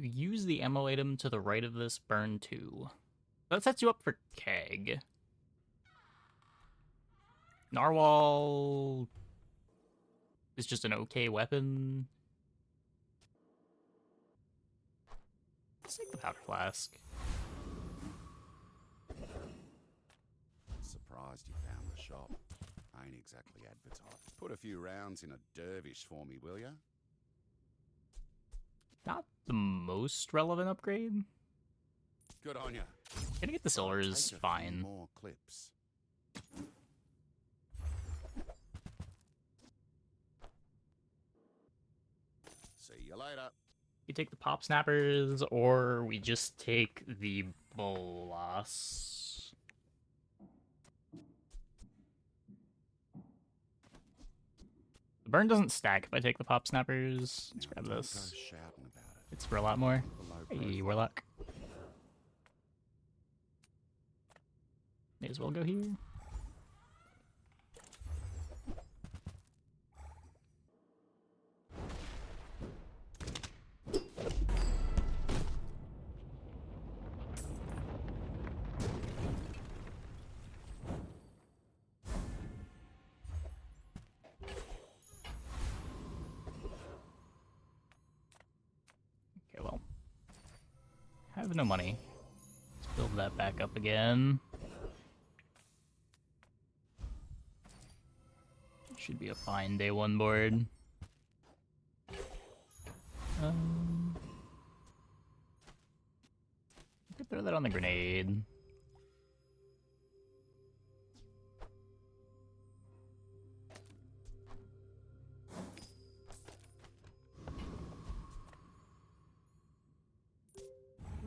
use the ammo item to the right of this, burn 2. That sets you up for Keg. Narwhal is just an okay weapon. Let's take the powder flask. Surprised you found the shop. Ain't exactly advertised. Put a few rounds in a dervish for me, will ya? Not the most relevant upgrade. Good on ya. Gonna get the silver is Take a few fine. more clips. See you later. We take the pop snappers, or we just take the bolas. The burn doesn't stack if I take the pop snappers. Let's grab Don't this. go shouting about it. It's for a lot more. Below Hey, profile. Warlock. May as well go here. Okay, well. I have no money. Let's build that back up again. Should be a fine day one board. I could throw that on the grenade.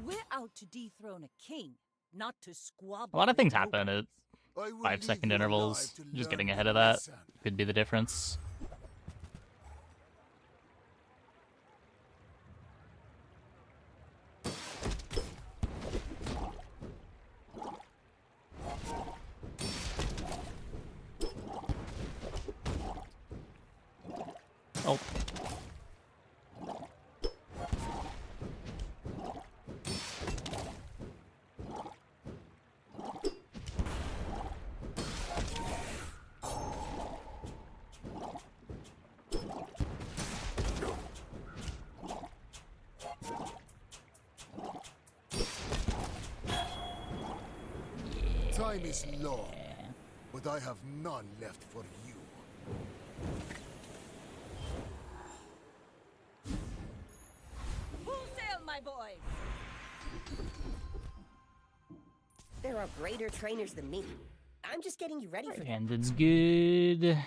We're out to dethrone a king, not to squabble. A lot of with things nobles. happen at I will 5-second leave you intervals. alive to Just learn getting the ahead of that lesson. could be the difference. Oh. Time is long, but I have none left for you. Full sail, my boys! There are greater trainers than me. I'm just getting you ready for them. Right-handed's good.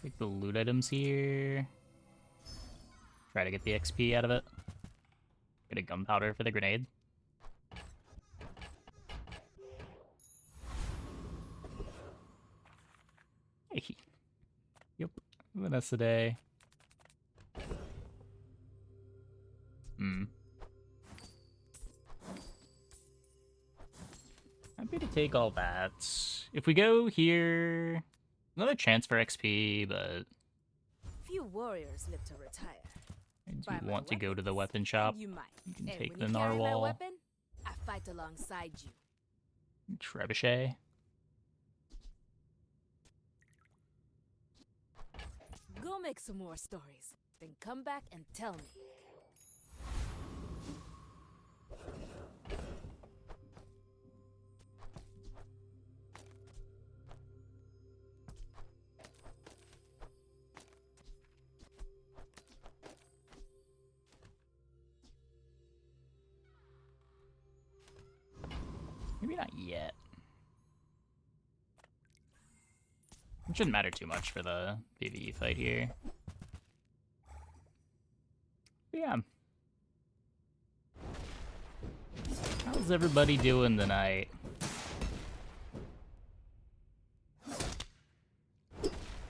Take the loot items here. Try to get the XP out of it. Get a gunpowder for the grenade. Hey. Yep. Vanessa Day. Happy to take all that. If we go here, another chance for XP, but Few warriors live to retire. I Buy do my want to go to the weapons, weapon shop. and you might. You can And take when the you carry my narwhal. weapon, I fight alongside you. Trebuchet. Go make some more stories, then come back and tell me. Maybe not yet. It shouldn't matter too much for the PvE fight here. But yeah. How's everybody doing tonight?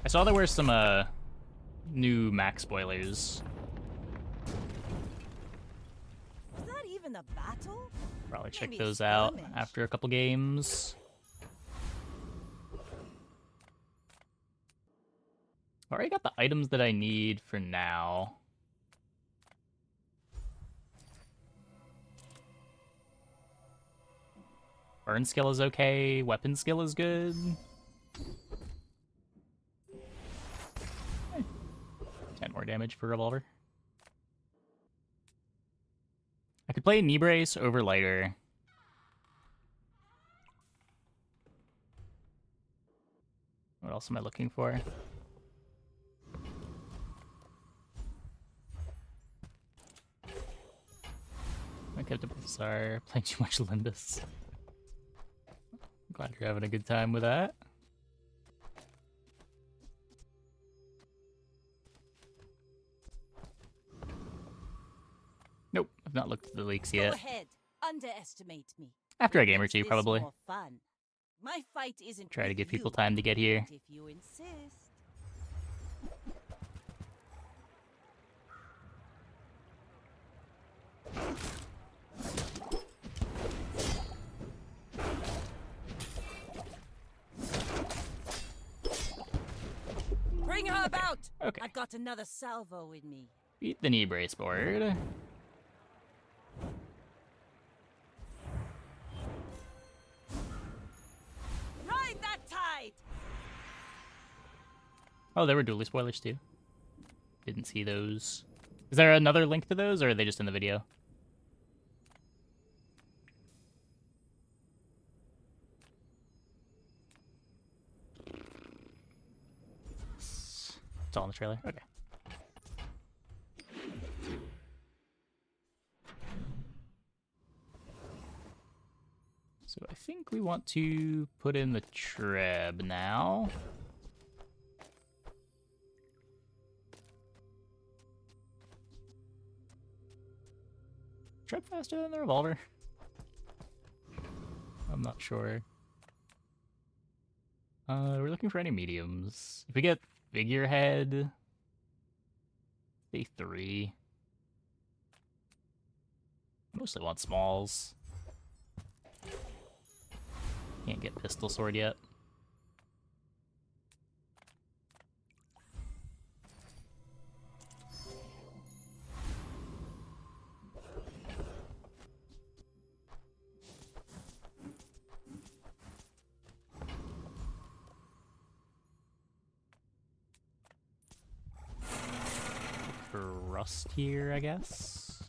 I saw there were some new Mac spoilers. Was that even a battle? Probably check Maybe a those out skirmish. after a couple games. Already got the items that I need for now. Burn skill is okay. Weapon skill is good. 10 more damage for revolver. I could play knee brace over lighter. What else am I looking for? I kept a Bazaar, playing too much Limbus. Glad you're having a good time with that. Nope, I've not looked at the leaks Go yet. ahead. Underestimate me. After a It game or makes two, this probably. more fun. My fight isn't Try to with give people you, time to get here. but if you insist. Bring her about! Okay. I've got another salvo in me. Beat the knee brace board. Ride that tide! Oh, there were dually spoilers too. Didn't see those. Is there another link to those, or are they just in the video? It's all in the trailer? Okay. So I think we want to put in the treb now. Treb faster than the revolver? I'm not sure. We're looking for any mediums. If we get figurehead, say 3. I mostly want smalls. Can't get pistol sword yet. For rust here, I guess.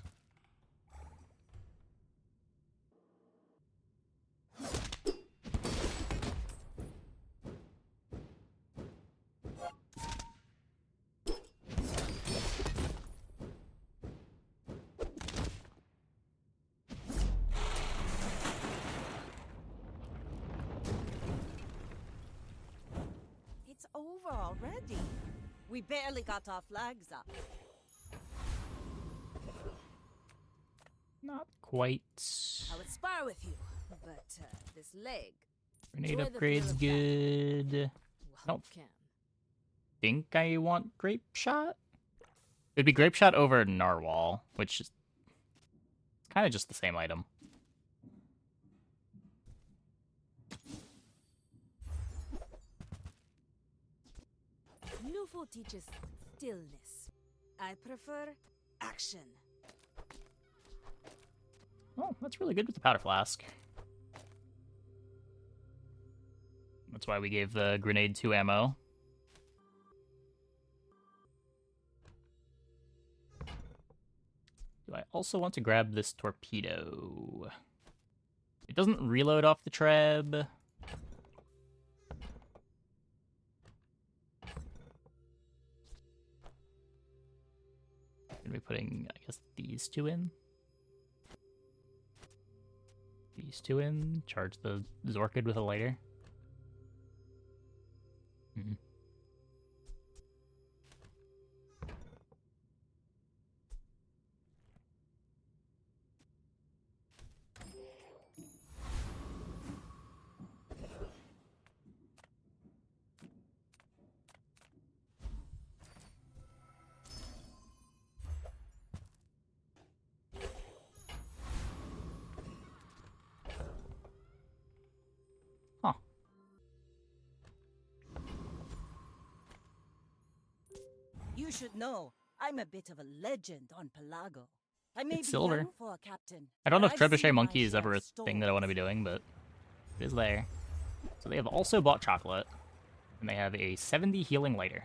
It's over already. We barely got our flags up. Not quite. I would spar with you, but this leg. Grenade enjoy the upgrade's thrill of good. Well, Nope. you can. Think I want grape shot? It'd be grape shot over narwhal, which is kind of just the same item. Newful teaches stillness. I prefer action. Oh, that's really good with the powder flask. That's why we gave the grenade 2 ammo. Do I also want to grab this torpedo? It doesn't reload off the treb. Gonna be putting, I guess, these 2 in. These 2 in. Charge the Zorkid with a lighter. Mm-hmm. Huh. You should know, I'm a bit of a legend on Pelago. I may It's be silver. young for a captain. I don't know but if I've Trebuchet seen my Monkey is share ever a of thing that I want to be storms. doing, but it is there. So they have also bought chocolate, and they have a 70 healing lighter.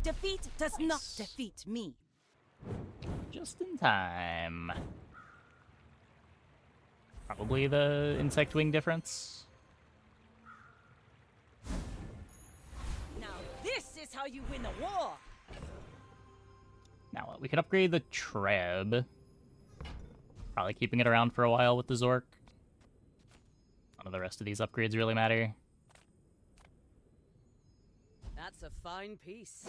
Defeat does not defeat me. Just in time. Probably the insect wing difference. Now this is how you win a war. Now we can upgrade the Treb. Probably keeping it around for a while with the Zork. None of the rest of these upgrades really matter. That's a fine piece.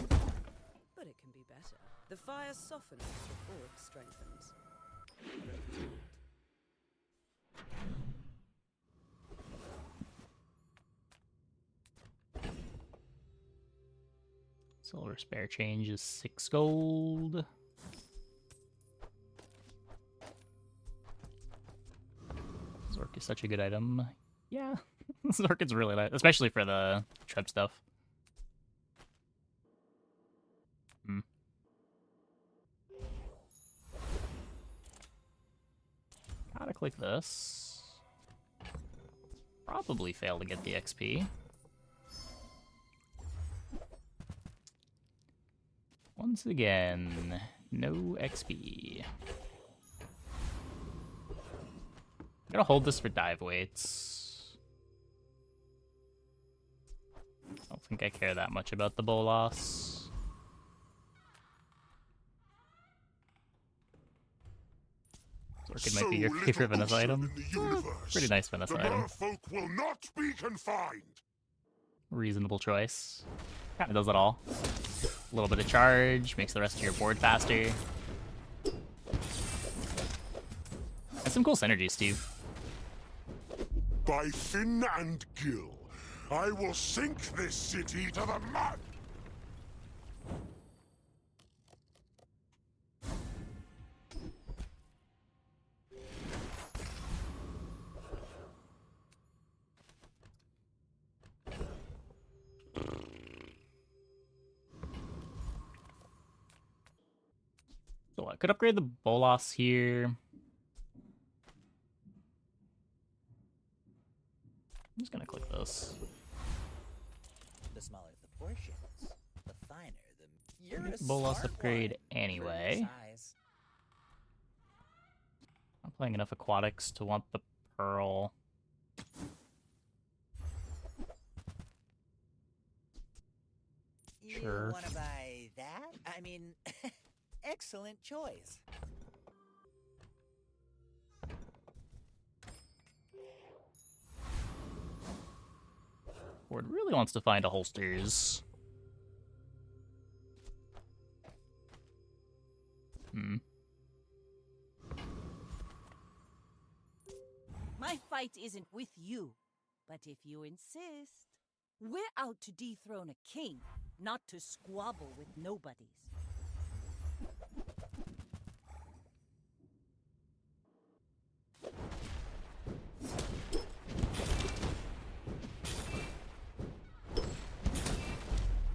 But it can be better. The fire softens before it strengthens. Silver spare change is 6 gold. Zork is such a good item. Yeah, Zork is really nice, especially for the Treb stuff. Gotta click this. Probably fail to get the XP. Once again, no XP. I'm gonna hold this for dive weights. I don't think I care that much about the bolas. Orchid might be your favorite Vanessa item. Pretty nice Vanessa item. Merfolk will not be confined. Reasonable choice. Kinda does it all. A little bit of charge, makes the rest of your board faster. Has some cool synergies, too. By fin and gill, I will sink this city to the mud. So I could upgrade the Bolas here. I'm just gonna click this. The smaller the portions, the finer the... You're Get a the Bolas smart upgrade one for anyway. your size. I'm playing enough aquatics to want the Pearl. Sure. You want to buy that? I mean, excellent choice. Ford really wants to find a holsters. My fight isn't with you, but if you insist, we're out to dethrone a king, not to squabble with nobodies.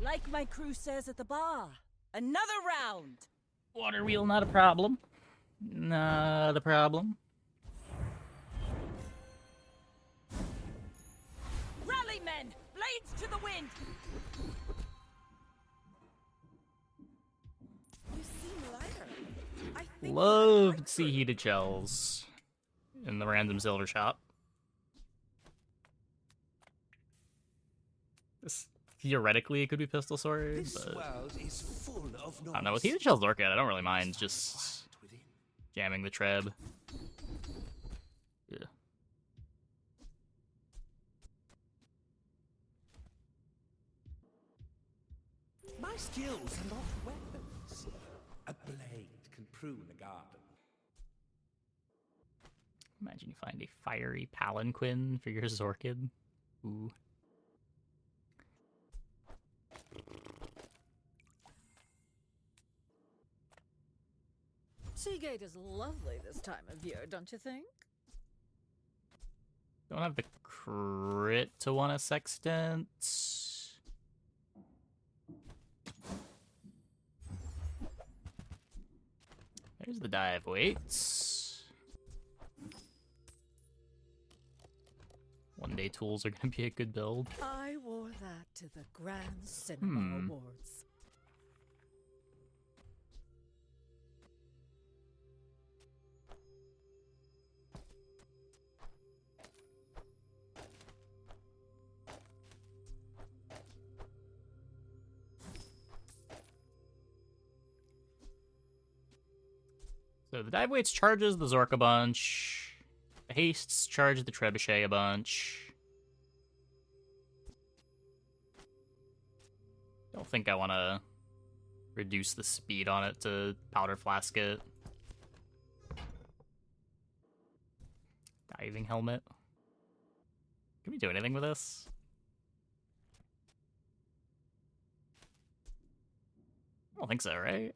Like my crew says at the bar, another round! Water wheel, not a problem. Not a problem. Rally, men! Blades to the wind! You seem lighter. I think Loved sea heated shells in the random silver shop. Theoretically, it could be pistol sword, but world is full of noise. I don't know. With heated shells Orchid, I don't really mind just jamming the Treb. Yeah. My skills are not weapons. A blade can prune a garden. Imagine you find a fiery palanquin for your Zorkid. Ooh. Seagate is lovely this time of year, don't you think? Don't have the crit to want a sextant. There's the dive weights. One day tools are gonna be a good build. I wore that to the Grand Cinema Awards. So the dive weights charges the Zork a bunch. The hastes charge the Trebuchet a bunch. Don't think I want to reduce the speed on it to powder flask it. Diving helmet. Can we do anything with this? I don't think so, right?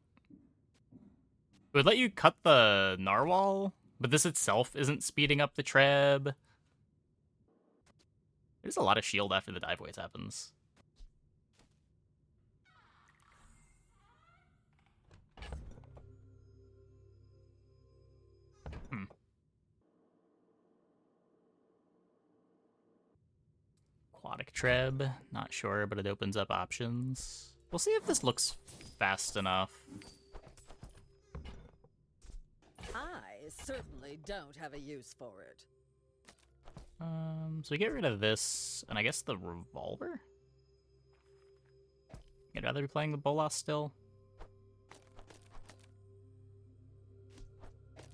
It would let you cut the narwhal, but this itself isn't speeding up the treb. There's a lot of shield after the dive weights happens. Aquatic treb, not sure, but it opens up options. We'll see if this looks fast enough. I certainly don't have a use for it. So we get rid of this, and I guess the revolver? I'd rather be playing the Bolas still.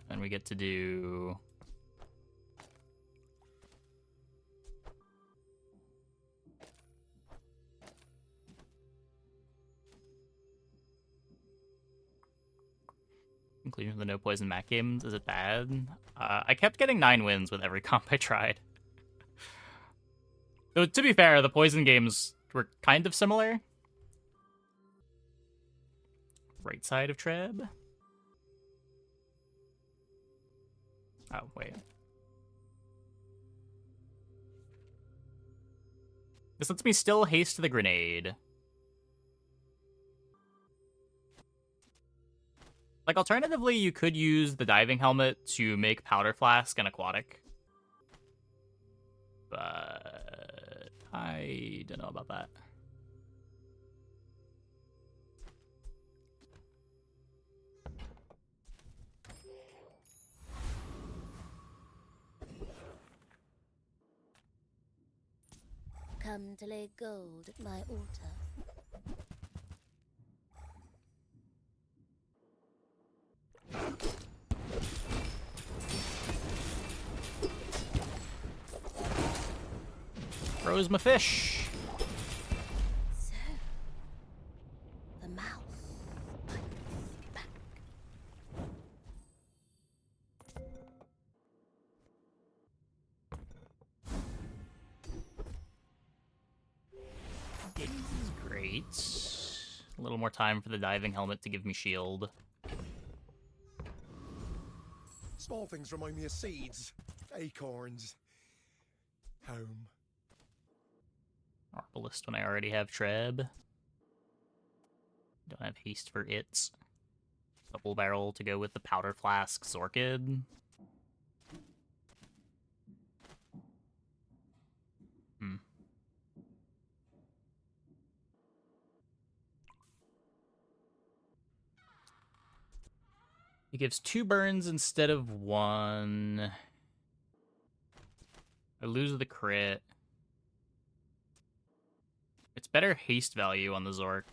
And we get to do... including the no poison Mac games. Is it bad? I kept getting 9 wins with every comp I tried. Though, to be fair, the poison games were kind of similar. Right side of Treb. Oh, wait. This lets me still haste the grenade. Like, alternatively, you could use the diving helmet to make powder flask and aquatic. But I don't know about that. Come to lay gold at my altar. Froze my fish. So, the mouse bites back. This is great. A little more time for the diving helmet to give me shield. Small things remind me of seeds, acorns, home. Arbalist when I already have Treb. Don't have haste for it. Double barrel to go with the powder flask Zorkid. It gives 2 burns instead of 1. I lose the crit. It's better haste value on the Zork.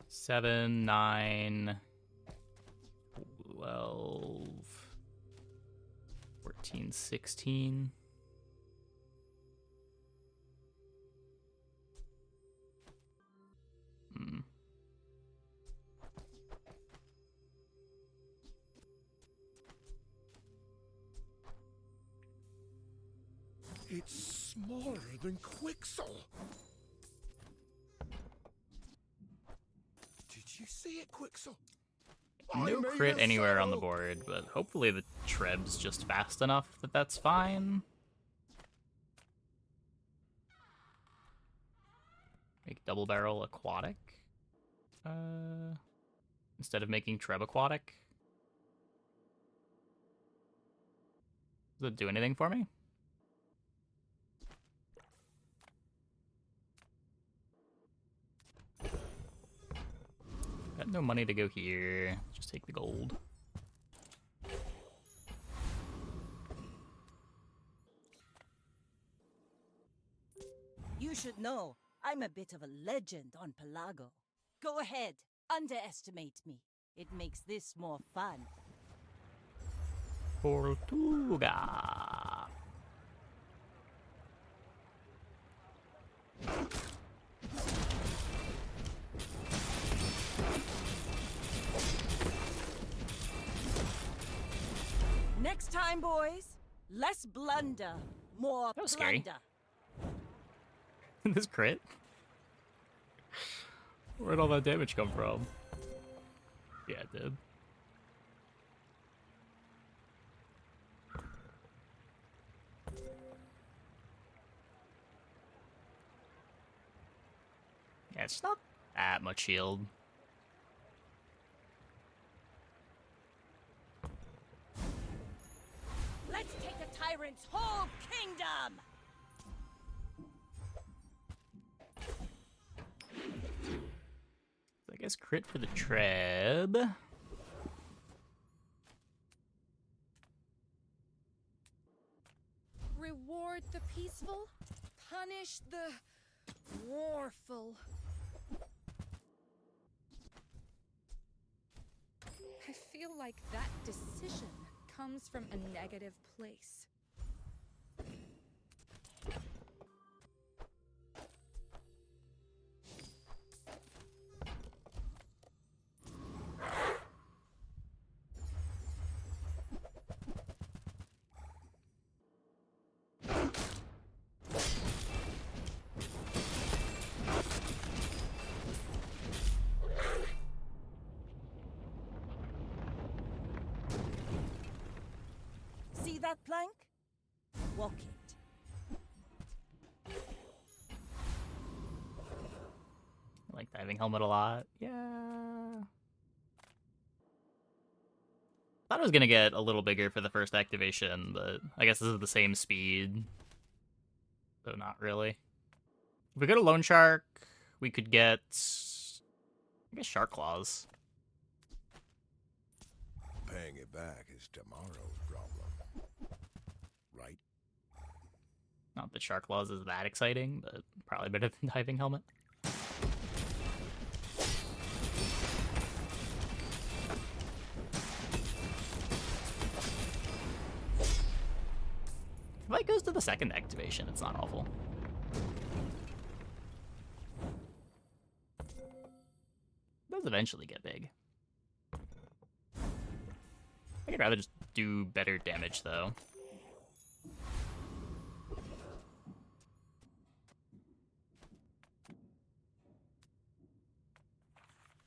Seven, 9, 12, 14, 16. It's smaller than Quixel. you see it, Quixel? No crit anywhere on the board, but hopefully the Treb's just fast enough that that's fine. Make double barrel aquatic. Instead of making Treb aquatic. Does it do anything for me? Got no money to go here. Just take the gold. You should know, I'm a bit of a legend on Pelago. Go ahead, underestimate me. It makes this more fun. Tortuga. Next time, boys, less blunder, more That was scary. plunder. This crit? Where'd all that damage come from? Yeah, it did. Yeah, it's not that much shield. Let's take a tyrant's whole kingdom! I guess crit for the Treb. Reward the peaceful, punish the warful. I feel like that decision comes from a negative place. See that plank? Walk it. I like diving helmet a lot. Yeah. Thought it was gonna get a little bigger for the first activation, but I guess this is the same speed. So not really. If we go to Lone Shark, we could get, I guess, Shark Claws. Paying it back is tomorrow's problem. Right? Not that Shark Claws is that exciting, but probably better than diving helmet. If it goes to the second activation, it's not awful. It does eventually get big. I could rather just do better damage, though.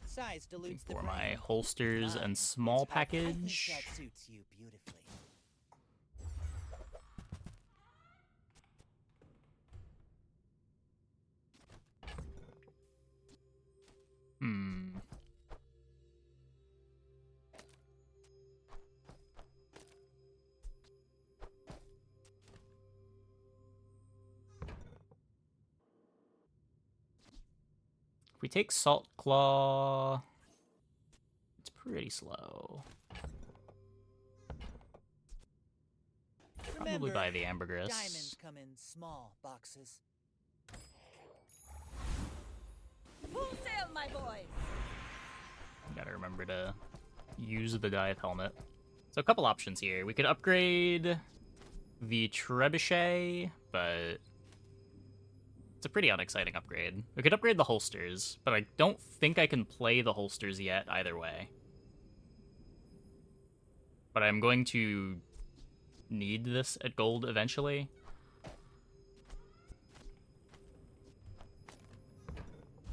Size dilutes the For brain. my holsters Fine. and small It's hot. I think package. that suits you beautifully. Hmm. If we take Salt Claw, it's pretty slow. Probably Remember, buy the Ambergris. diamonds come in small boxes. Full sail, my boys! Gotta remember to use the dive helmet. So a couple options here. We could upgrade the trebuchet, but it's a pretty unexciting upgrade. We could upgrade the holsters, but I don't think I can play the holsters yet either way. But I'm going to need this at gold eventually.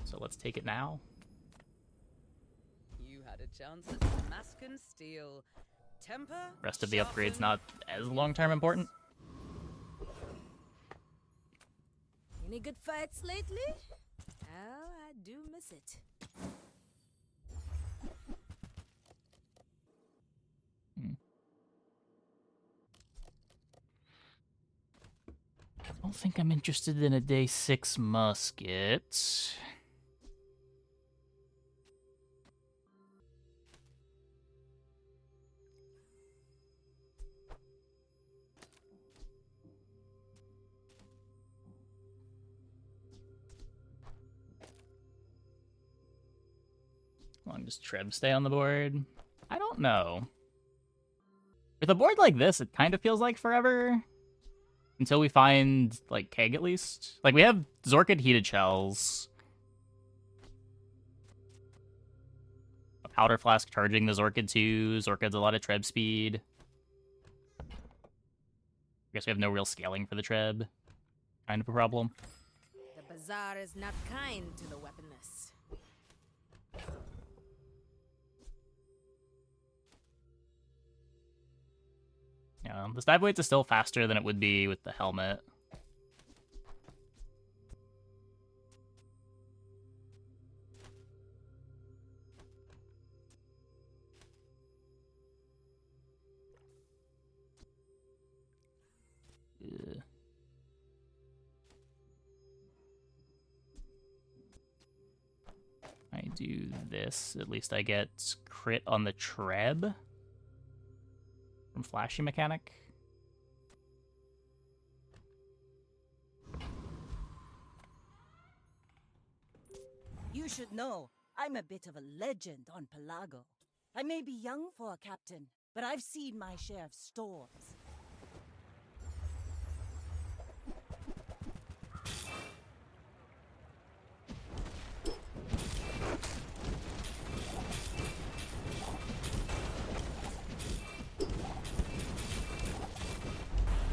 So let's take it now. a chance at Damascus steel. Temper. Rest of the upgrades sharpen, not as long-term important. Any good fights lately? Oh, I do miss it. I don't think I'm interested in a day 6 musket. How long does Treb stay on the board? I don't know. With a board like this, it kind of feels like forever. Until we find, like, Keg at least. Like, we have Zorkid Heated Shells. A Powder Flask charging the Zorkid too. Zorkid's a lot of Treb speed. I guess we have no real scaling for the Treb. Kind of a problem. The Bazaar is not kind to the weaponless. Yeah, this dive weight is still faster than it would be with the helmet. Ugh. I do this, at least I get crit on the Treb. From Flashy Mechanic. You should know, I'm a bit of a legend on Pelago. I may be young for a captain, but I've seen my share of storms.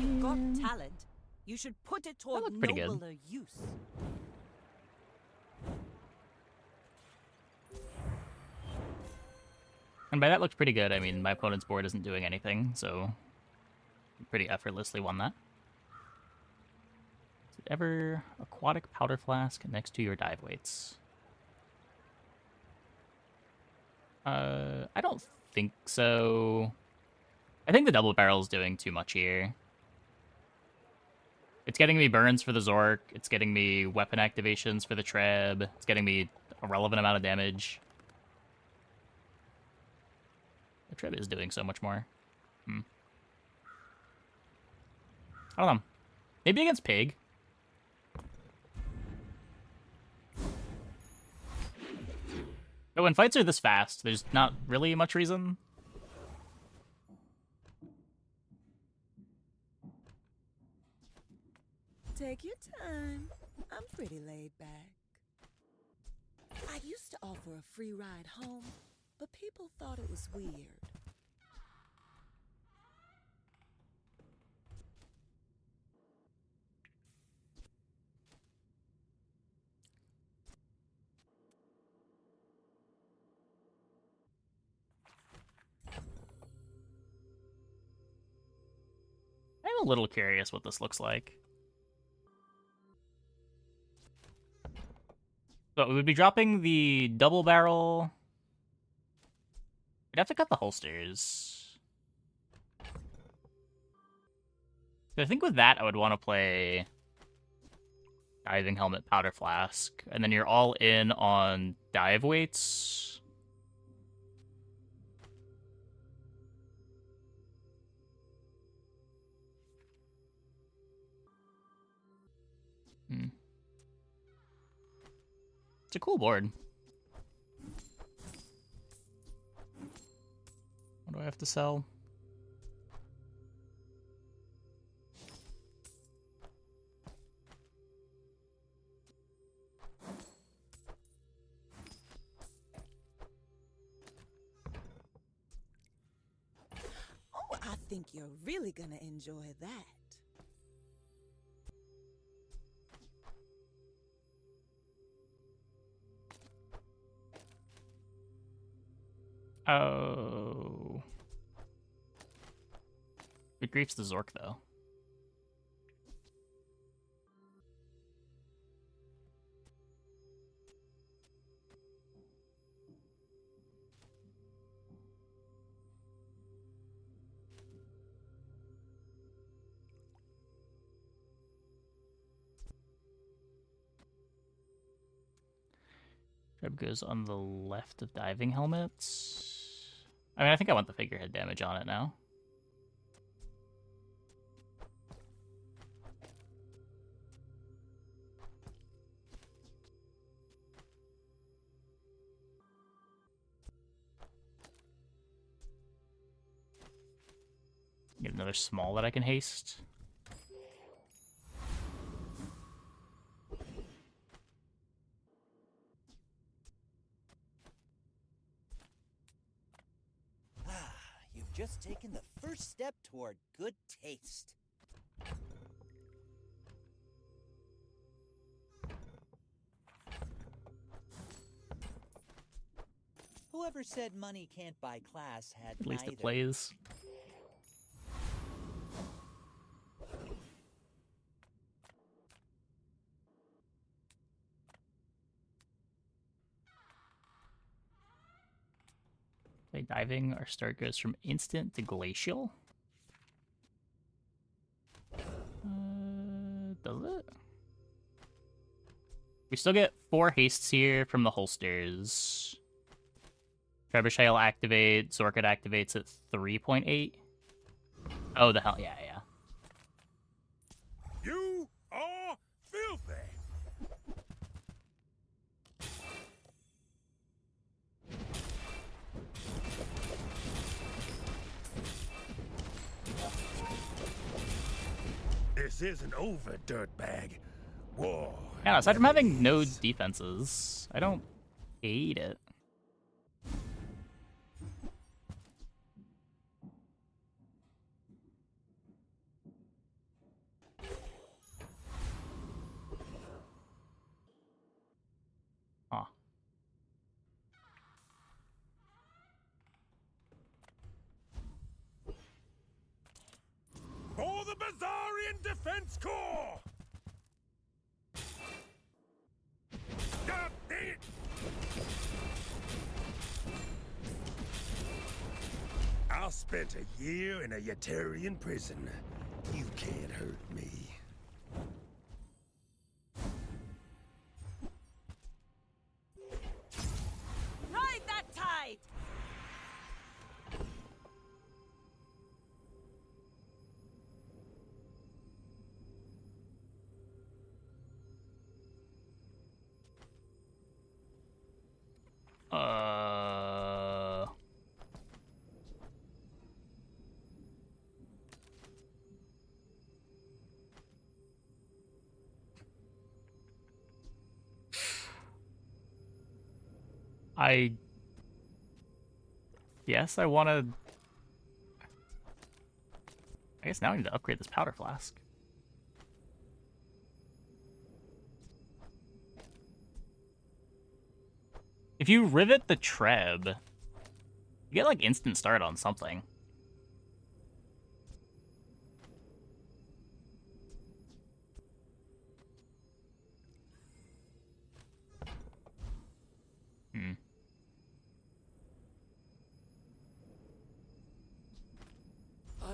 You've got talent. You should put it toward looked pretty good. nobler use. And by that looked pretty good, I mean my opponent's board isn't doing anything, so pretty effortlessly won that. Is it ever aquatic powder flask next to your dive weights? I don't think so. I think the double barrel is doing too much here. It's getting me burns for the Zork, it's getting me weapon activations for the Treb, it's getting me a relevant amount of damage. The Treb is doing so much more. I don't know. Maybe against Pig. But when fights are this fast, there's not really much reason. Take your time. I'm pretty laid back. I used to offer a free ride home, but people thought it was weird. I'm a little curious what this looks like. So we would be dropping the double barrel. We'd have to cut the holsters. So I think with that, I would want to play diving helmet, powder flask, and then you're all in on dive weights. It's a cool board. What do I have to sell? Oh, I think you're really gonna enjoy that. Oh. Good grief's the Zork, though. Treb goes on the left of diving helmets. I mean, I think I want the figurehead damage on it now. Get another small that I can haste. You've just taken the first step toward good taste. Whoever said money can't buy class had At least neither. it plays. Okay, diving, our start goes from instant to glacial. Does it? We still get 4 hastes here from the holsters. Trebuchet will activate. Zorkit activates at 3.8. Oh, the hell, yeah. You are filthy. This isn't over, dirtbag. War. Yeah, aside from having no defenses, I don't hate it. Huh. For the Bazarian Defense Corps! God dang it! I spent a year in a Yetarian prison. You can't hurt me. Ride that tide! Yes, I want to... I guess now I need to upgrade this powder flask. If you rivet the Treb, you get like instant start on something.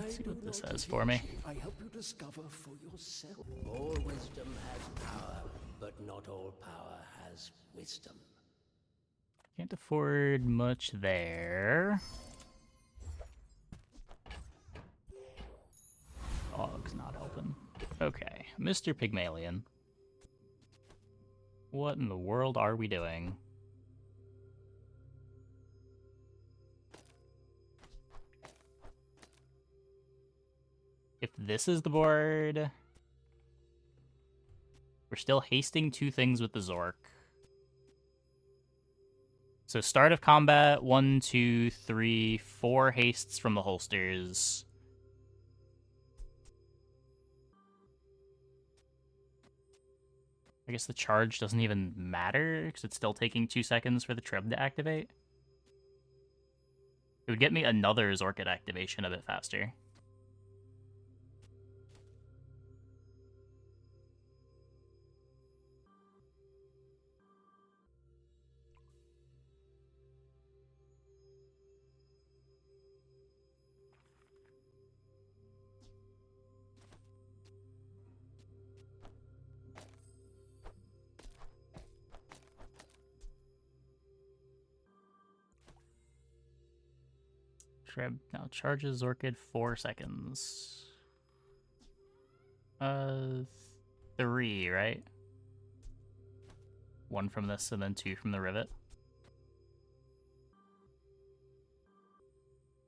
Let's see what this says for me. I help you discover for yourself. All wisdom has power, but not all power has wisdom. Can't afford much there. Dog's not helping. Okay, Mr. Pygmalion. What in the world are we doing? If this is the board, we're still hasting 2 things with the Zork. So start of combat, 1, 2, 3, 4 hastes from the holsters. I guess the charge doesn't even matter, because it's still taking 2 seconds for the Treb to activate. It would get me another Zorkit activation a bit faster. Treb now charges Orchid 4 seconds. 3, right? 1 from this and then 2 from the Rivet.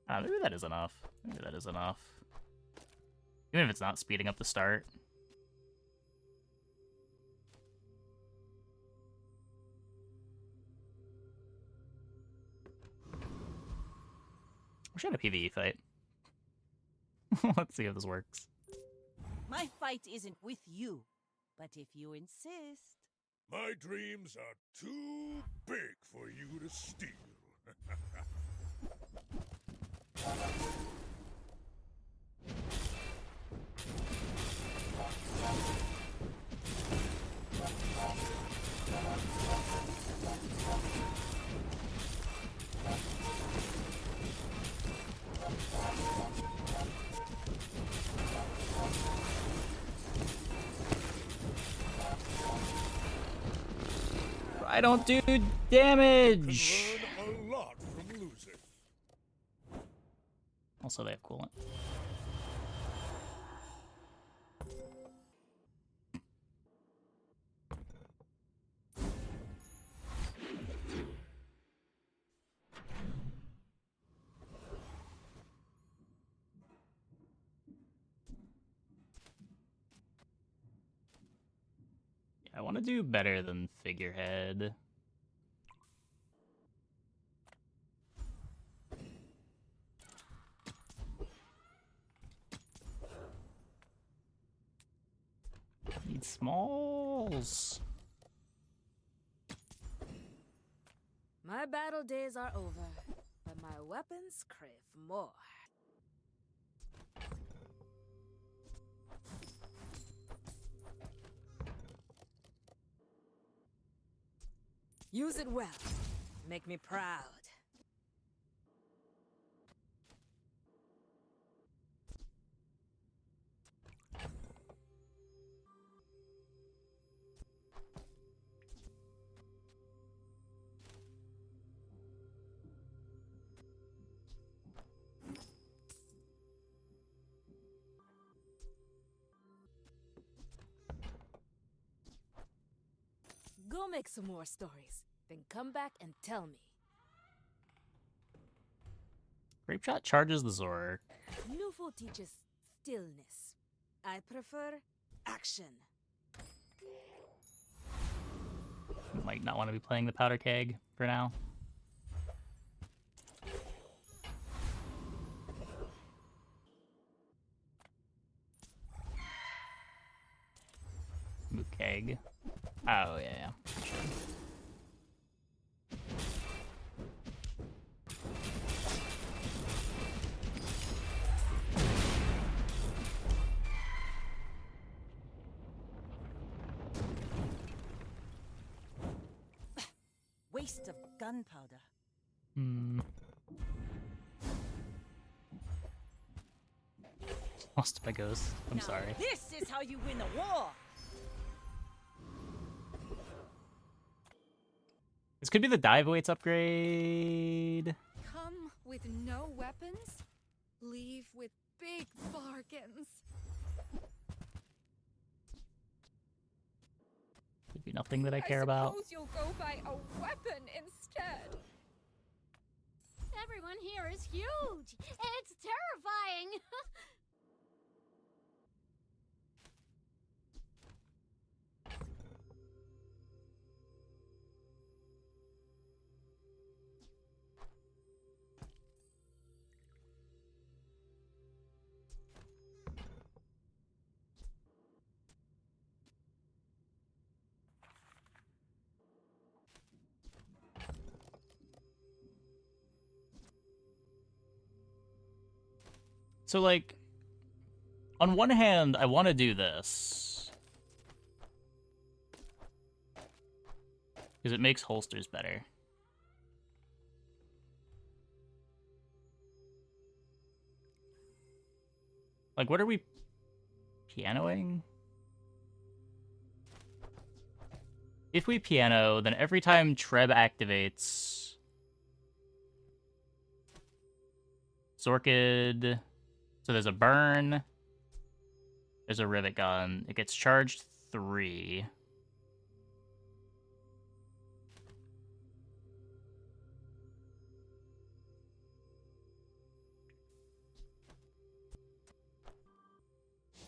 Maybe that is enough. Maybe that is enough. Even if it's not speeding up the start. We should have a PvE fight. Let's see if this works. My fight isn't with you, but if you insist. My dreams are too big for you to steal. I don't do damage! Learn a lot from losing. Also, they have coolant. I want to do better than Figurehead. Need smalls. My battle days are over, but my weapons crave more. Use it well. Make me proud. Go make some more stories, then come back and tell me. Grape Shot charges the Zork. Newfo teaches stillness. I prefer action. Might not want to be playing the Powder Keg for now. Keg. Oh, yeah. Sure. Waste of gunpowder. Lost my ghost. I'm sorry. This is how you win a war. This could be the dive weights upgrade. Come with no weapons, leave with big bargains. Could be nothing that I care about. Suppose you'll go buy a weapon instead. Everyone here is huge. It's terrifying. So, like, on one hand, I want to do this. Because it makes holsters better. Like, what are we pianoing? If we piano, then every time Treb activates... Zorkid... So there's a burn. There's a Rivet gun. It gets charged 3.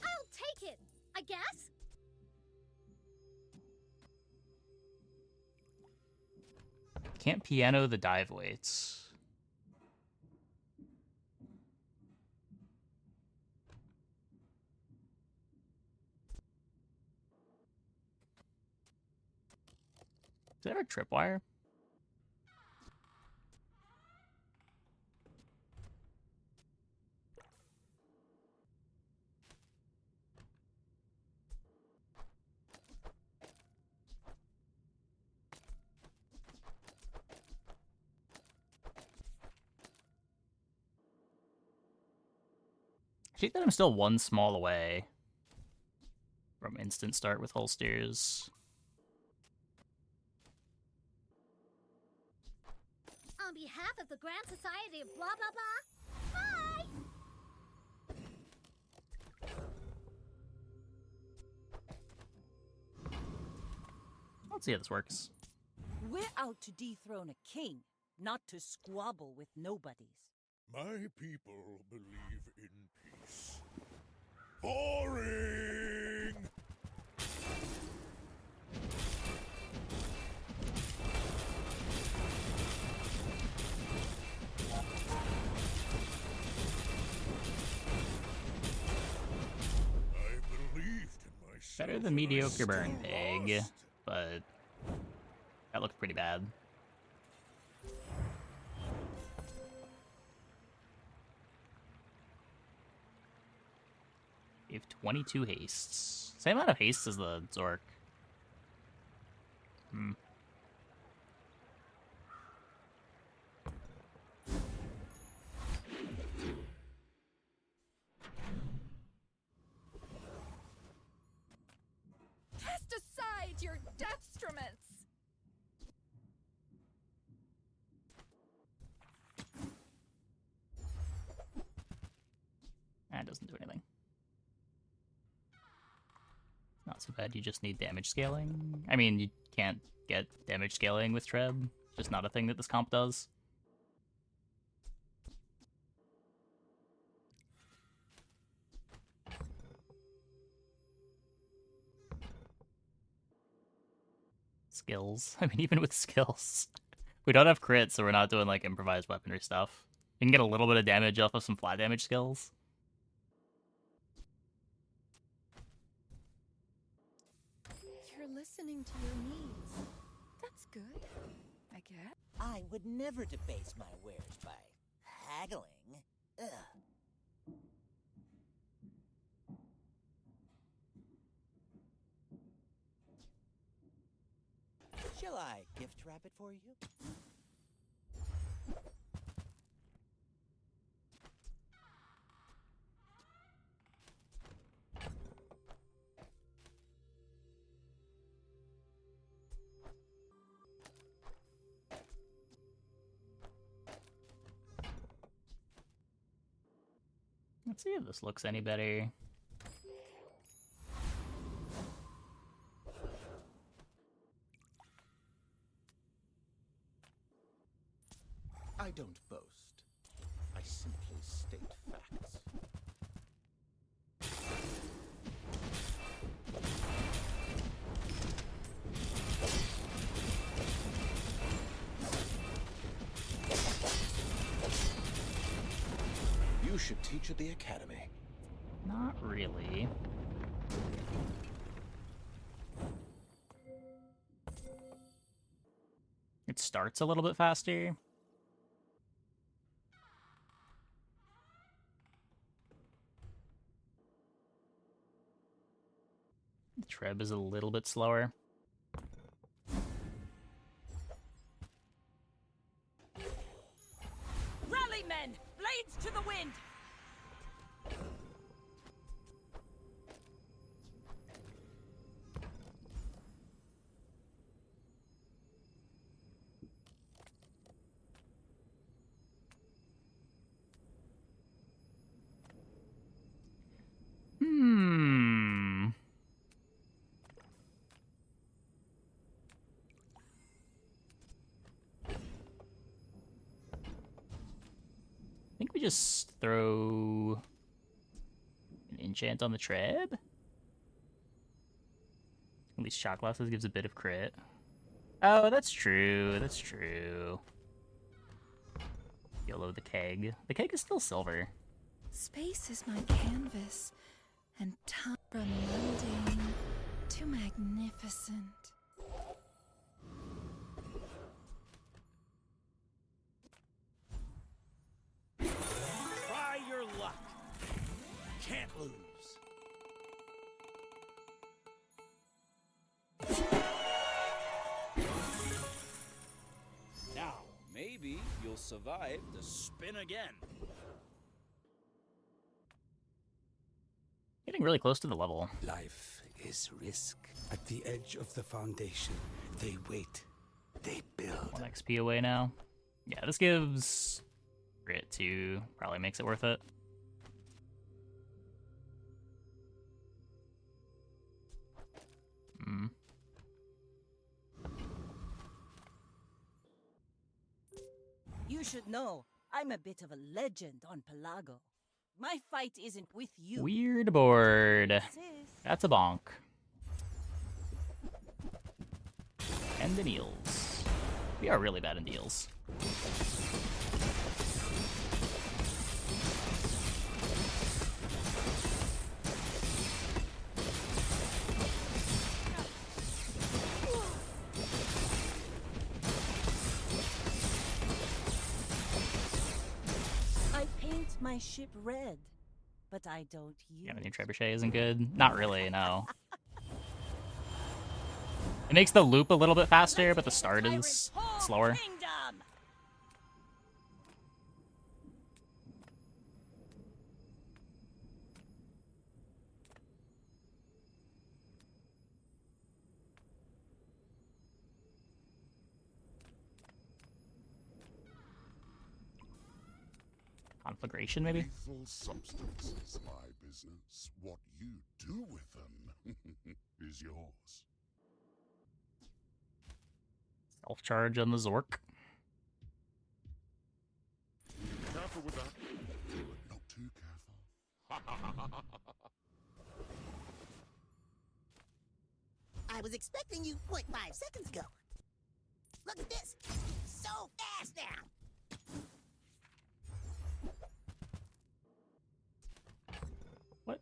I'll take it, I guess. Can't piano the dive weights. Is there a tripwire? I think that I'm still one small away from instant start with holsters. On behalf of the Grand Society of blah blah blah, bye! Let's see how this works. We're out to dethrone a king, not to squabble with nobodies. My people believe in peace. Boring! I believed in myself. Better than mediocre burn pig, but that looked pretty bad. You have 22 hastes. Same amount of haste as the Zork. Hmm. Cast aside your destruments! That doesn't do anything. Not so bad, you just need damage scaling. I mean, you can't get damage scaling with Treb. Just not a thing that this comp does. Skills. I mean, even with skills. We don't have crits, so we're not doing, like, improvised weaponry stuff. You can get a little bit of damage off of some flat damage skills. You're listening to your needs. That's good, I guess. I would never debase my wares by haggling. Ugh. Shall I gift wrap it for you? Let's see if this looks any better. I don't boast. I simply state facts. You should teach at the academy. Not really. It starts a little bit faster. Treb is a little bit slower. Rally, men! Blades to the wind! Hmm. I think we just throw an enchant on the Treb. At least shot glasses gives a bit of crit. Oh, that's true. That's true. YOLO the keg. The keg is still silver. Space is my canvas, and time from mundane to magnificent. Try your luck. Can't lose. Now, maybe you'll survive the spin again. Getting really close to the level. Life is risk. At the edge of the foundation, they wait. They build. 1 XP away now. Yeah, this gives crit too. Probably makes it worth it. Hmm. You should know, I'm a bit of a legend on Pelago. My fight isn't with you. Weird board. That's a bonk. And the deals. We are really bad in deals. I paint my ship red, but I don't use. Yeah, the new trebuchet isn't good. Not really, no. It makes the loop a little bit faster, but the start is slower. Kingdom! Conflagration, maybe? Lethal substances, my business. What you do with them is yours. Self-charge on the Zork. Careful with that. But not too careful. I was expecting you 0.5 seconds ago. Look at this. So fast now. What?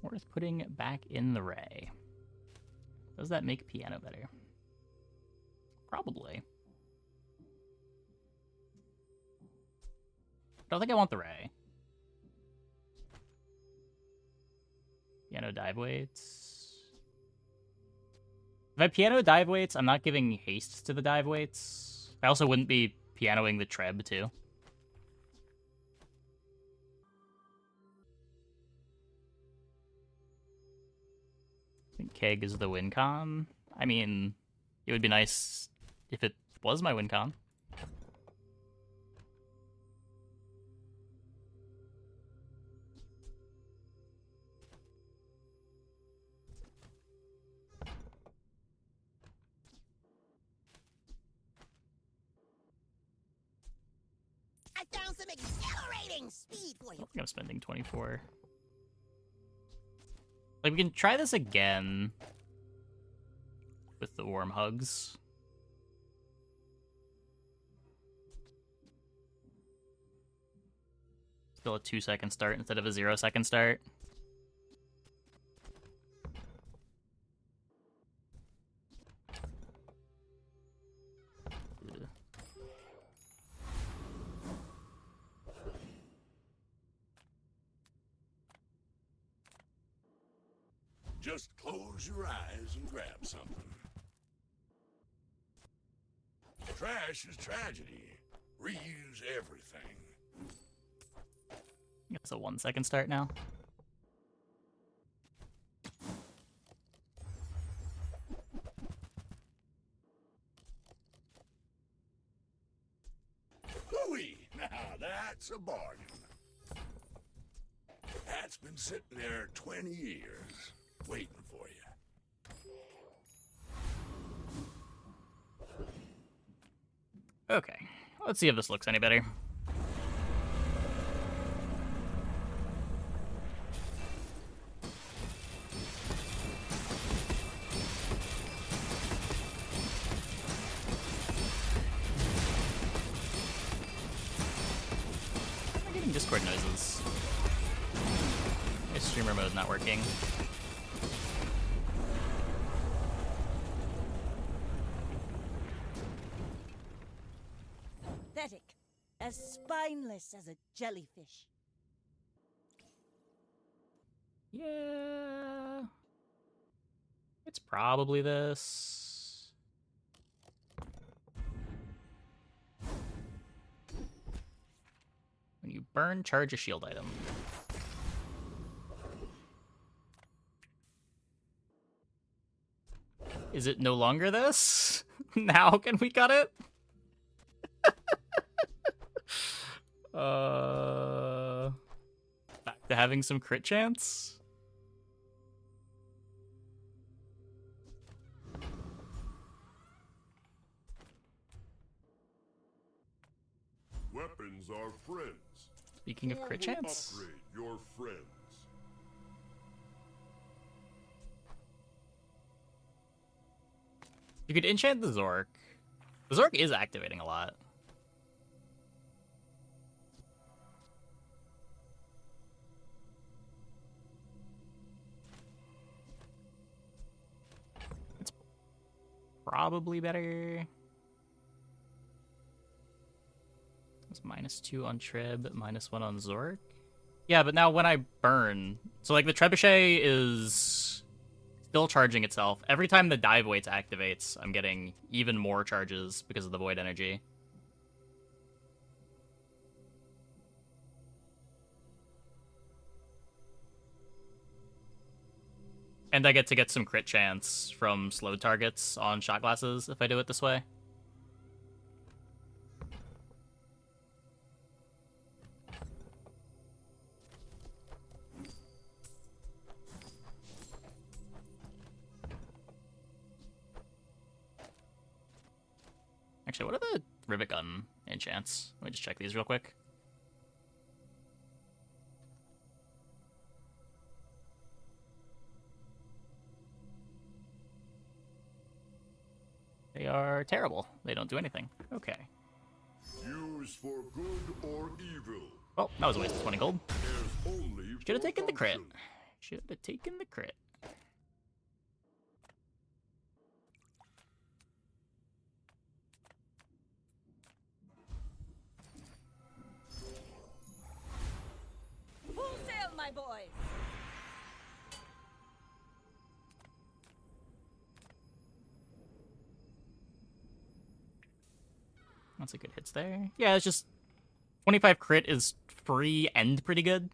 Worth putting back in the Ray. Does that make piano better? Probably. Don't think I want the Ray. Piano dive weights. If I piano dive weights, I'm not giving haste to the dive weights. I also wouldn't be pianoing the Treb too. I think Keg is the win con. I mean, it would be nice if it was my win con. I found some accelerating speed for I you. don't think I'm spending 24. Like, we can try this again with the warm hugs. Still a 2-second start instead of a 0-second start. Ugh. Just close your eyes and grab something. Trash is tragedy. Reuse everything. It's a 1 second start now. Hooey! Now that's a bargain. That's been sitting there 20 years, waiting for you. Okay, let's see if this looks any better. I'm getting Discord noises. My streamer mode not working. Pathetic. As spineless as a jellyfish. Yeah. It's probably this. When you burn, charge a shield item. Is it no longer this? Now can we cut it? Back to having some crit chance? Weapons are friends. Speaking of crit chance? Upgrade your friends. You could enchant the Zork. The Zork is activating a lot. It's probably better. It's -2 on Treb, -1 on Zork. Yeah, but now when I burn... So, like, the Trebuchet is still charging itself. Every time the dive weights activates, I'm getting even more charges because of the void energy. And I get to get some crit chance from slowed targets on shot glasses if I do it this way. Actually, what are the Rivet gun enchants? Let me just check these real quick. They are terrible. They don't do anything. Okay. Use for good or evil. Well, that was a waste of 20 gold. There's only Should have taken the crit. function. Should have taken the crit. Full sail, my boys! That's a good hits there. Yeah, it's just 25 crit is free and pretty good.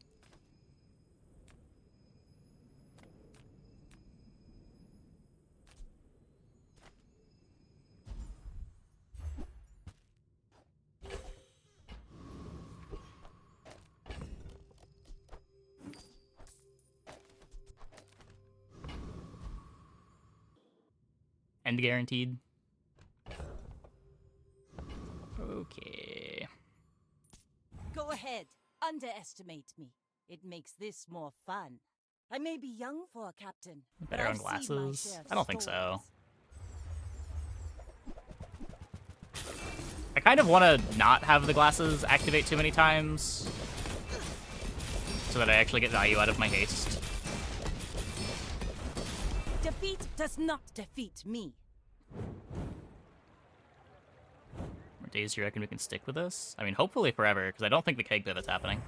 End guaranteed. Okay. Go ahead. Underestimate me. It makes this more fun. I may be young for a captain. but Better on I've seen my glasses? share of I don't think so. stories. I kind of want to not have the glasses activate too many times so that I actually get value out of my haste. Defeat does not defeat me. What days do you reckon we can stick with this? I mean, hopefully forever, because I don't think the keg pivot's happening.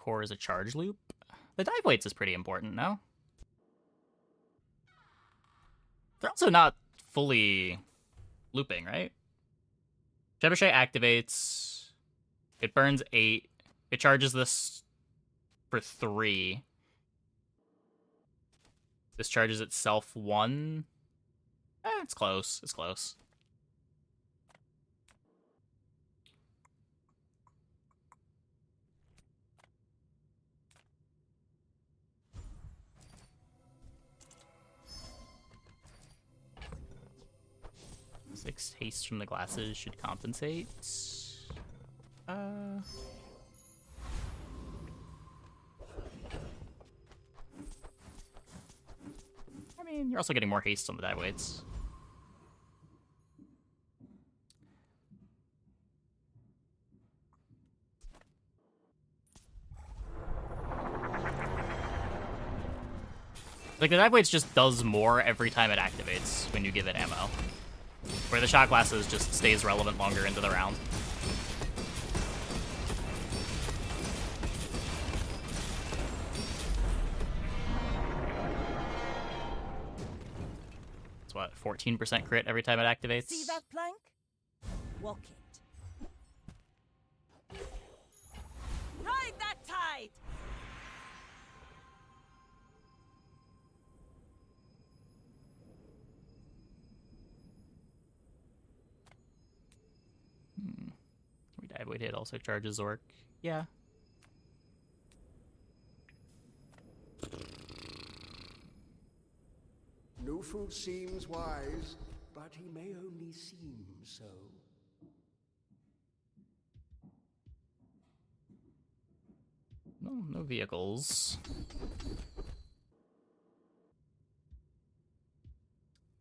core is a charge loop. The dive weights is pretty important, no? They're also not fully looping, right? Trebuchet activates. It burns 8. It charges this for 3. This charges itself 1. It's close. It's close. Six haste from the glasses should compensate. I mean, you're also getting more haste on the die weights. Like, the dive weights just does more every time it activates when you give it ammo. Where the shot glasses just stays relevant longer into the round. It's what, 14% crit every time it activates? See that plank? Walk it. Ride that tide! Dive weight hit also charges Orc. Yeah. No fool seems wise, but he may only seem so. No vehicles.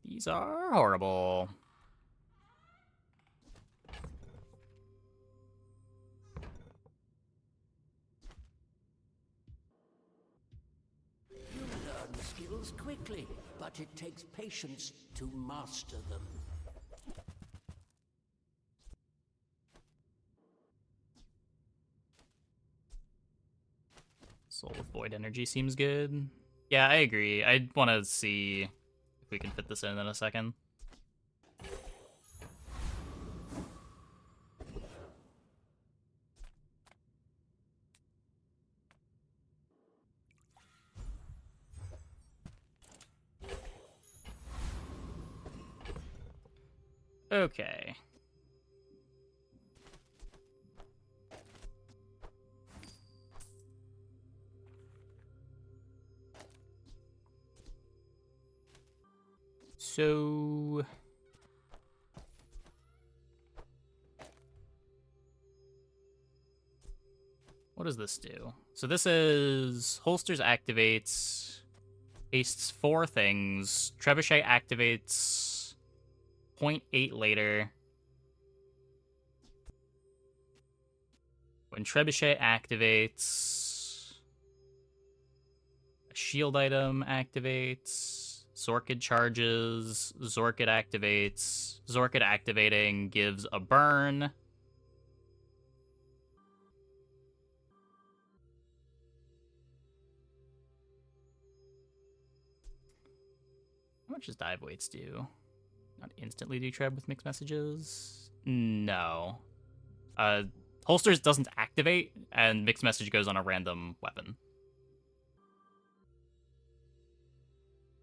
These are horrible. Skills quickly, but it takes patience to master them. Soul with void energy seems good. Yeah, I agree. I want to see if we can fit this in a second. Okay. So what does this do? So this is holsters activates, hastes 4 things. Trebuchet activates 0.8 later. When Trebuchet activates, a shield item activates. Zorkid charges, Zorkid activates, Zorkid activating gives a burn. How much does dive weights do? Not instantly do Treb with mixed messages? No. Holsters doesn't activate, and mixed message goes on a random weapon.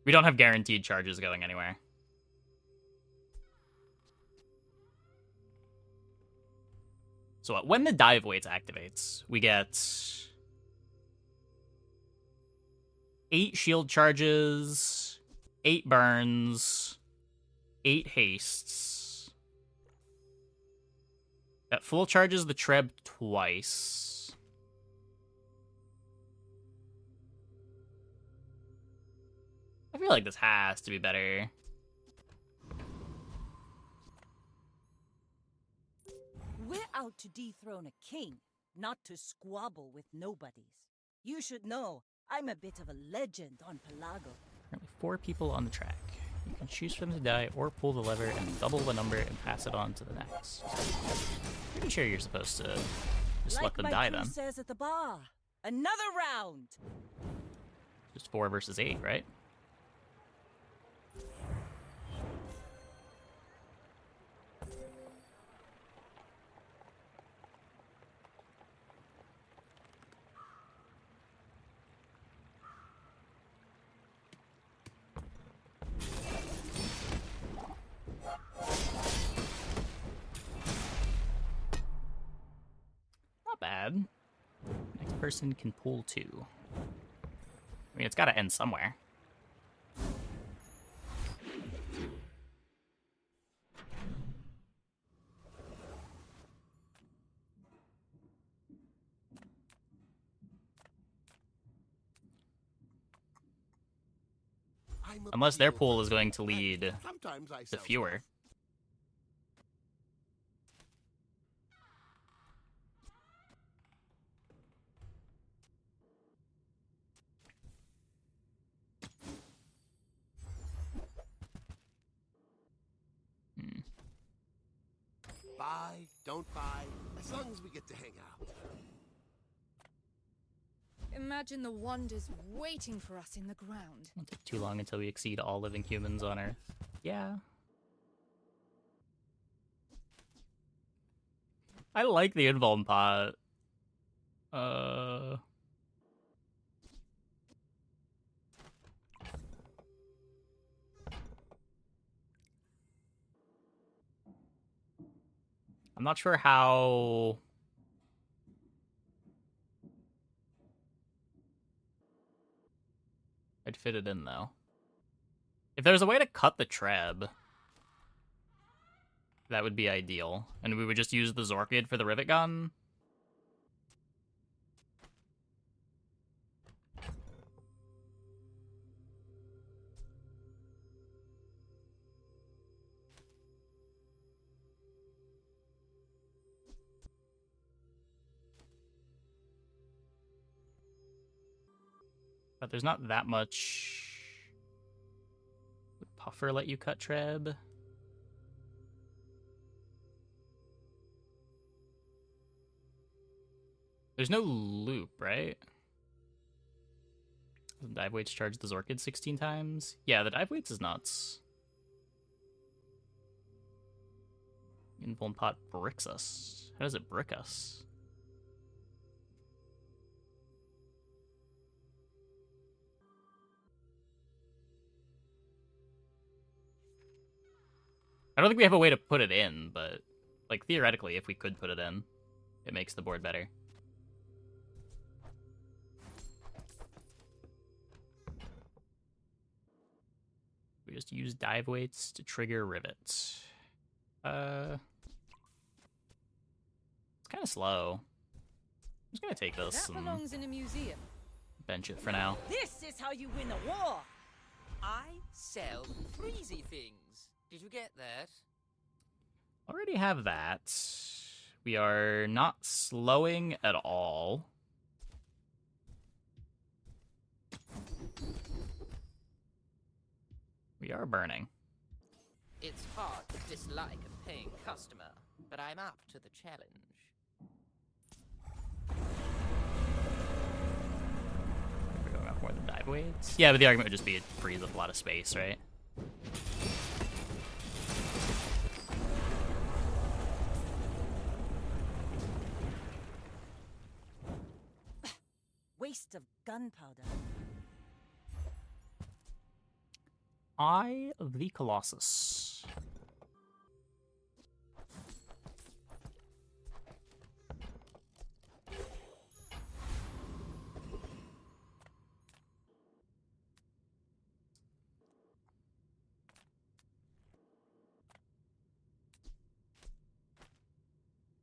We don't have guaranteed charges going anywhere. So when the dive weights activates, we get 8 shield charges, 8 burns, 8 hastes. That full charges the Treb twice. I feel like this has to be better. We're out to dethrone a king, not to squabble with nobodies. You should know, I'm a bit of a legend on Pelago. Currently 4 people on the track. You can choose for them to die or pull the lever and double the number and pass it on to the next. Pretty sure you're supposed to just let them die then. Like my crew says at the bar, Another round! Just 4 versus 8, right? Not bad. Next person can pull 2. I mean, it's got to end somewhere. Unless their pool is going to lead to fewer. Buy, don't buy, as long as we get to hang out. Imagine the wonders waiting for us in the ground. Won't take too long until we exceed all living humans on Earth. Yeah. I like the invuln pot. I'm not sure how... I'd fit it in, though. If there's a way to cut the treb, that would be ideal. And we would just use the Zorkid for the Rivet gun. But there's not that much... Would Puffer let you cut treb? There's no loop, right? Doesn't dive weights charge the Zorkid 16 times? Yeah, the dive weights is nuts. Invuln pot bricks us. How does it brick us? I don't think we have a way to put it in, but like theoretically, if we could put it in, it makes the board better. We just use dive weights to trigger Rivet. It's kind of slow. I'm just gonna take this That and belongs in a museum. bench it for now. This is how you win a war! I sell freezy things. Did you get that? Already have that. We are not slowing at all. We are burning. It's hard to dislike a paying customer, but I'm up to the challenge. We're going off more than dive weights. Yeah, but the argument would just be it frees up a lot of space, right? Waste of gunpowder. Eye of the Colossus.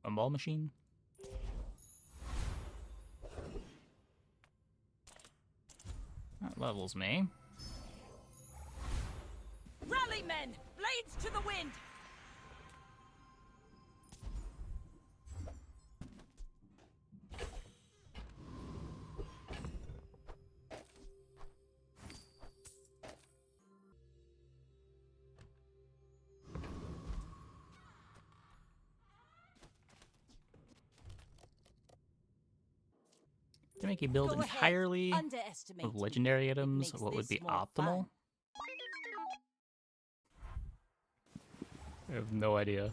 A ball machine. That levels me. Rally, men! Blades to the wind! make a build Go ahead, entirely underestimate of me. legendary It items, makes what would this be more optimal? fun. I have no idea.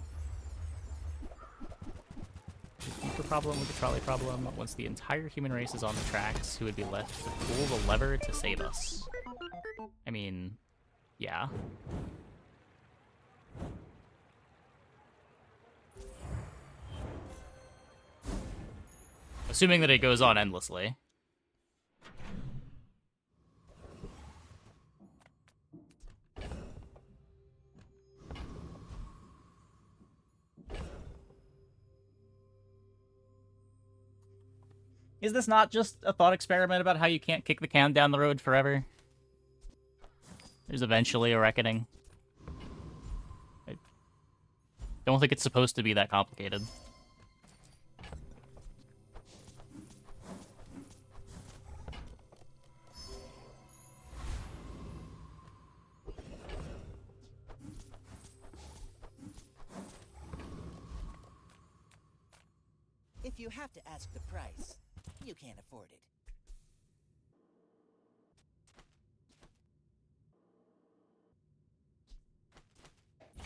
The deeper problem with the trolley problem, once the entire human race is on the tracks, who would be left to pull the lever to save us? I mean, yeah. Assuming that it goes on endlessly. Is this not just a thought experiment about how you can't kick the can down the road forever? There's eventually a reckoning. I don't think it's supposed to be that complicated. If you have to ask the price, you can't afford it.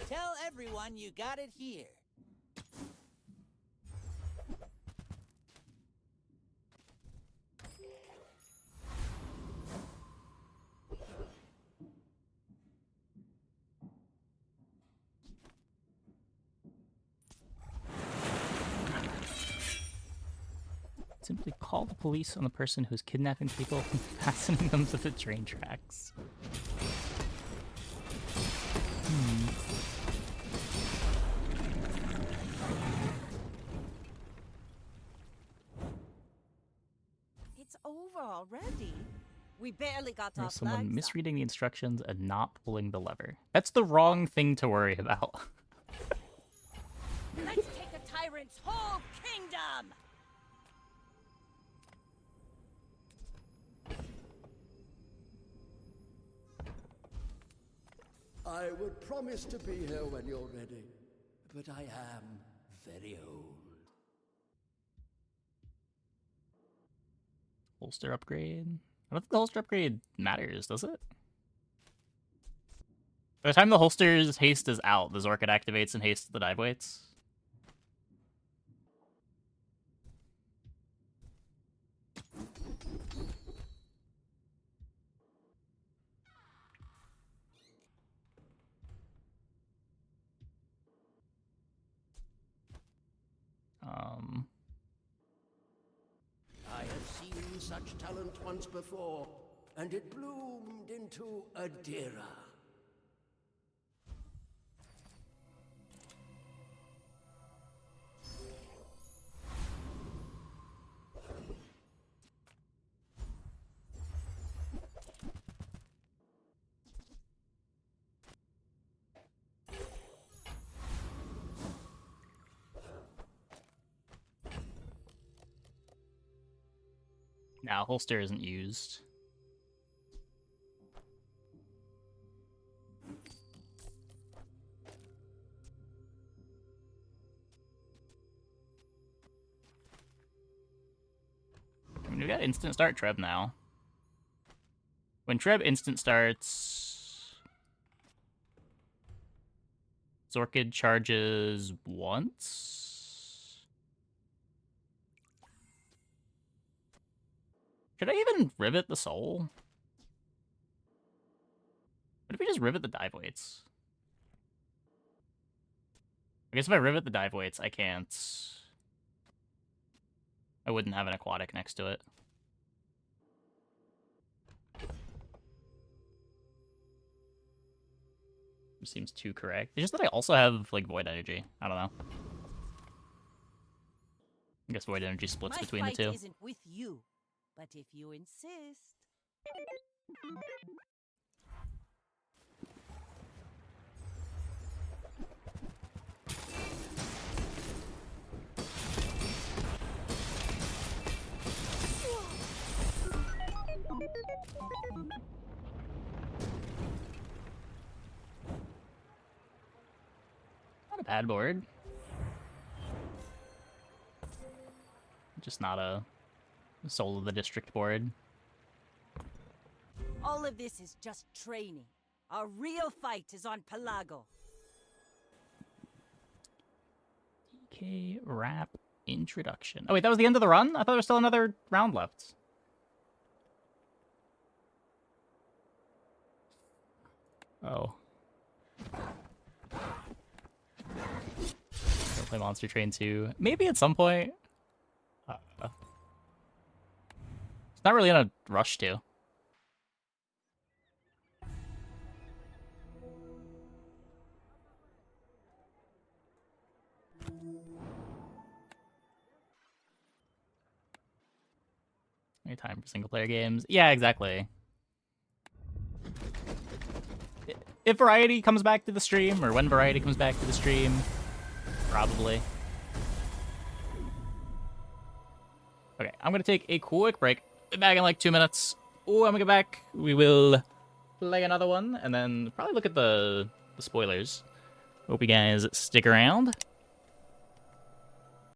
Tell everyone you got it here. Simply call the police on the person who's kidnapping people and fastening them to the train tracks. It's over already. We barely got There's off someone flags. misreading the instructions and not pulling the lever. That's the wrong thing to worry about. Let's take a tyrant's whole kingdom! I would promise to be here when you're ready, but I am very old. Holster upgrade? I don't think the holster upgrade matters, does it? By the time the holster's haste is out, the Zorkit activates and hastes the dive weights. I have seen such talent once before, and it bloomed into a Dira. Now, holster isn't used. I mean, we got instant start Treb now. When Treb instant starts, Zorkid charges once? Should I even rivet the soul? What if we just rivet the dive weights? I guess if I rivet the dive weights, I can't... I wouldn't have an aquatic next to it. Seems too correct. It's just that I also have, like, void energy. I don't know. I guess void energy splits between the two. My fight isn't with you, but if you insist... Not a bad board. Just not a Soul of the District board. All of this is just training. Our real fight is on Pelago. DK Wrap Introduction. Oh wait, that was the end of the run? I thought there was still another round left. Oh. Don't play Monster Train 2. Maybe at some point. It's not really in a rush to. Any time for single player games? Yeah, exactly. If Variety comes back to the stream, or when Variety comes back to the stream, probably. Okay, I'm gonna take a quick break. Be back in like 2 minutes. Oh, I'm gonna get back. We will play another one, and then probably look at the spoilers. Hope you guys stick around.